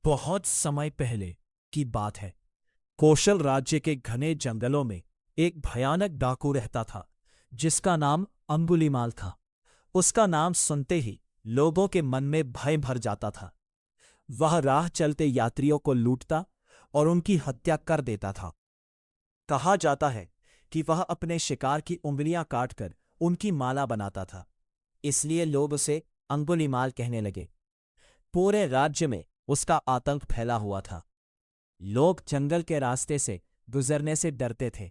बहुत समय पहले की बात है। कौशल राज्य के घने जंगलों में एक भयानक डाकू रहता था जिसका नाम अंगुलीमाल था। उसका नाम सुनते ही लोगों के मन में भय भर जाता था। वह राह चलते यात्रियों को लूटता और उनकी हत्या कर देता था। कहा जाता है कि वह अपने शिकार की उंगलियां काटकर उनकी माला बनाता था, इसलिए लोग उसे अंगुलीमाल कहने लगे। पूरे राज्य में उसका आतंक फैला हुआ था। लोग जंगल के रास्ते से गुजरने से डरते थे,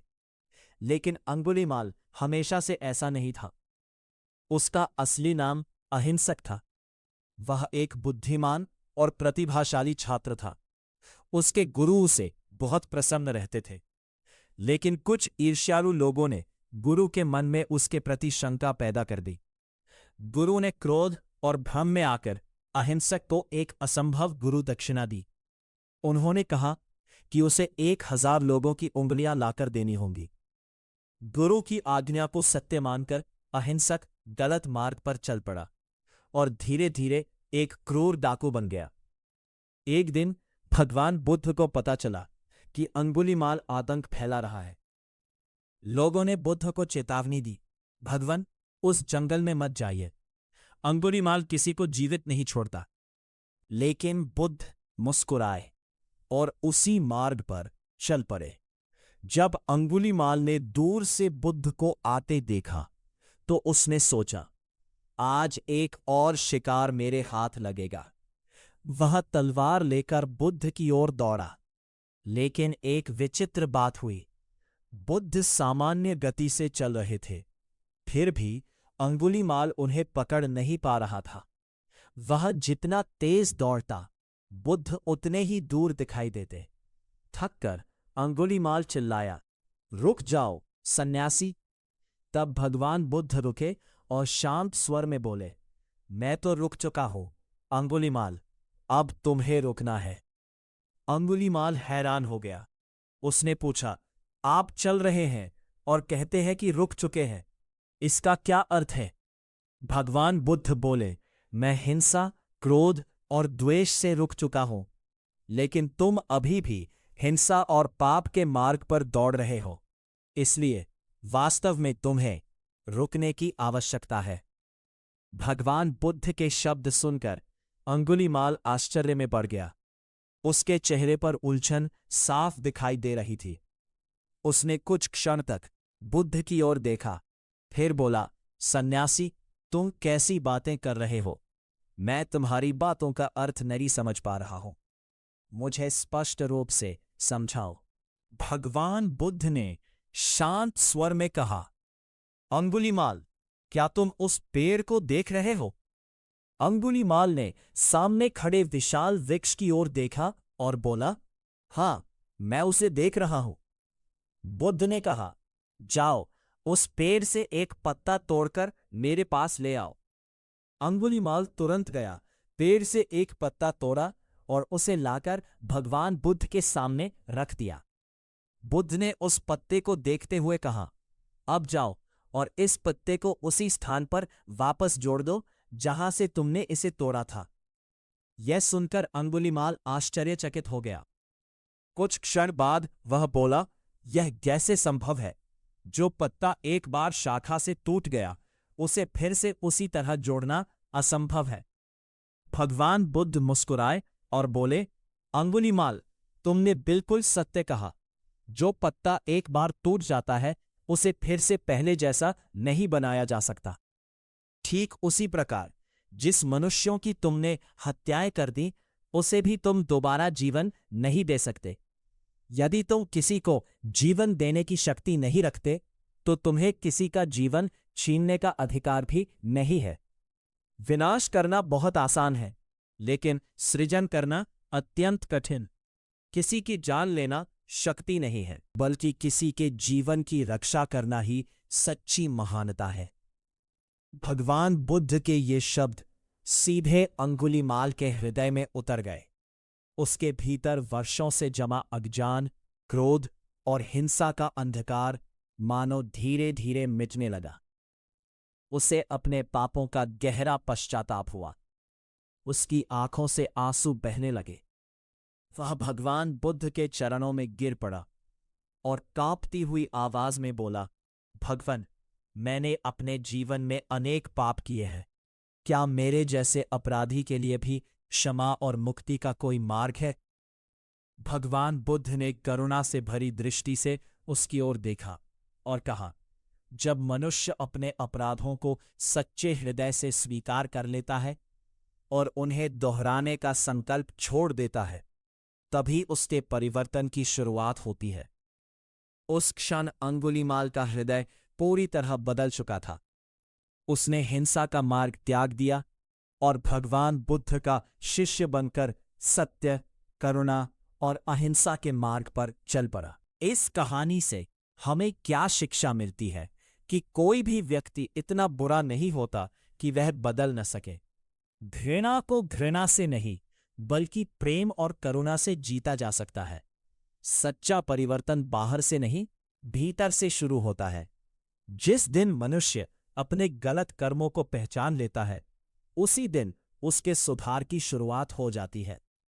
लेकिन अंगुलीमाल हमेशा से ऐसा नहीं था। उसका असली नाम अहिंसक था। वह एक बुद्धिमान और प्रतिभाशाली छात्र था। उसके गुरु उसे बहुत प्रसन्न रहते थे, लेकिन कुछ ईर्ष्यालु लोगों ने गुरु के मन में उसके प्रति शंका पैदा कर दी। गुरु ने क्रोध और भ्रम में आकर अहिंसक को एक असंभव गुरु दक्षिणा दी। उन्होंने कहा कि उसे 1000 लोगों की उंगलियां लाकर देनी होंगी। गुरु की आज्ञा को सत्य मानकर अहिंसक गलत मार्ग पर चल पड़ा और धीरे धीरे एक क्रूर डाकू बन गया। एक दिन भगवान बुद्ध को पता चला कि अंगुलीमाल आतंक फैला रहा है। लोगों ने बुद्ध को चेतावनी दी, भगवान, उस जंगल में मत जाइए। अंगुलीमाल किसी को जीवित नहीं छोड़ता। लेकिन बुद्ध मुस्कुराए और उसी मार्ग पर चल पड़े। जब अंगुलीमाल ने दूर से बुद्ध को आते देखा तो उसने सोचा, आज एक और शिकार मेरे हाथ लगेगा। वह तलवार लेकर बुद्ध की ओर दौड़ा। लेकिन एक विचित्र बात हुई। बुद्ध सामान्य गति से चल रहे थे, फिर भी अंगुलीमाल उन्हें पकड़ नहीं पा रहा था। वह जितना तेज दौड़ता, बुद्ध उतने ही दूर दिखाई देते। थककर अंगुलीमाल चिल्लाया, रुक जाओ सन्यासी। तब भगवान बुद्ध रुके और शांत स्वर में बोले, मैं तो रुक चुका हूं अंगुलीमाल, अब तुम्हें रुकना है। अंगुलीमाल हैरान हो गया। उसने पूछा, आप चल रहे हैं और कहते हैं कि रुक चुके हैं, इसका क्या अर्थ है? भगवान बुद्ध बोले, मैं हिंसा, क्रोध और द्वेष से रुक चुका हूं, लेकिन तुम अभी भी हिंसा और पाप के मार्ग पर दौड़ रहे हो, इसलिए वास्तव में तुम्हें रुकने की आवश्यकता है। भगवान बुद्ध के शब्द सुनकर अंगुलीमाल आश्चर्य में पड़ गया। उसके चेहरे पर उलझन साफ दिखाई दे रही थी। उसने कुछ क्षण तक बुद्ध की ओर देखा, फिर बोला, सन्यासी, तुम कैसी बातें कर रहे हो? मैं तुम्हारी बातों का अर्थ नहीं समझ पा रहा हूं। मुझे स्पष्ट रूप से समझाओ। भगवान बुद्ध ने शांत स्वर में कहा, अंगुलीमाल, क्या तुम उस पेड़ को देख रहे हो? अंगुलीमाल ने सामने खड़े विशाल वृक्ष की ओर देखा और बोला, हां, मैं उसे देख रहा हूं। बुद्ध ने कहा, जाओ, उस पेड़ से एक पत्ता तोड़कर मेरे पास ले आओ। अंगुलीमाल तुरंत गया, पेड़ से एक पत्ता तोड़ा और उसे लाकर भगवान बुद्ध के सामने रख दिया। बुद्ध ने उस पत्ते को देखते हुए कहा, अब जाओ और इस पत्ते को उसी स्थान पर वापस जोड़ दो जहां से तुमने इसे तोड़ा था। यह सुनकर अंगुलीमाल आश्चर्यचकित हो गया। कुछ क्षण बाद वह बोला, यह कैसे संभव है? जो पत्ता एक बार शाखा से टूट गया, उसे फिर से उसी तरह जोड़ना असंभव है। भगवान बुद्ध मुस्कुराए और बोले, अंगुलीमाल, तुमने बिल्कुल सत्य कहा। जो पत्ता एक बार टूट जाता है, उसे फिर से पहले जैसा नहीं बनाया जा सकता। ठीक उसी प्रकार जिस मनुष्यों की तुमने हत्याएं कर दी, उसे भी तुम दोबारा जीवन नहीं दे सकते। यदि तुम किसी को जीवन देने की शक्ति नहीं रखते, तो तुम्हें किसी का जीवन छीनने का अधिकार भी नहीं है। विनाश करना बहुत आसान है, लेकिन सृजन करना अत्यंत कठिन। किसी की जान लेना शक्ति नहीं है, बल्कि किसी के जीवन की रक्षा करना ही सच्ची महानता है। भगवान बुद्ध के ये शब्द सीधे अंगुलीमाल के हृदय में उतर गए। उसके भीतर वर्षों से जमा अज्ञान, क्रोध और हिंसा का अंधकार मानो धीरे धीरे मिटने लगा। उसे अपने पापों का गहरा पश्चाताप हुआ। उसकी आंखों से आंसू बहने लगे वह भगवान बुद्ध के चरणों में गिर पड़ा और कांपती हुई आवाज में बोला, भगवान, मैंने अपने जीवन में अनेक पाप किए हैं। क्या मेरे जैसे अपराधी के लिए भी क्षमा और मुक्ति का कोई मार्ग है? भगवान बुद्ध ने करुणा से भरी दृष्टि से उसकी ओर देखा और कहा, जब मनुष्य अपने अपराधों को सच्चे हृदय से स्वीकार कर लेता है और उन्हें दोहराने का संकल्प छोड़ देता है, तभी उसके परिवर्तन की शुरुआत होती है। उस क्षण अंगुलीमाल का हृदय पूरी तरह बदल चुका था। उसने हिंसा का मार्ग त्याग दिया और भगवान बुद्ध का शिष्य बनकर सत्य, करुणा और अहिंसा के मार्ग पर चल पड़ा। इस कहानी से हमें क्या शिक्षा मिलती है कि कोई भी व्यक्ति इतना बुरा नहीं होता कि वह बदल न सके। घृणा को घृणा से नहीं, बल्कि प्रेम और करुणा से जीता जा सकता है। सच्चा परिवर्तन बाहर से नहीं, भीतर से शुरू होता है। जिस दिन मनुष्य अपने गलत कर्मों को पहचान लेता है, उसी दिन उसके सुधार की शुरुआत हो जाती है।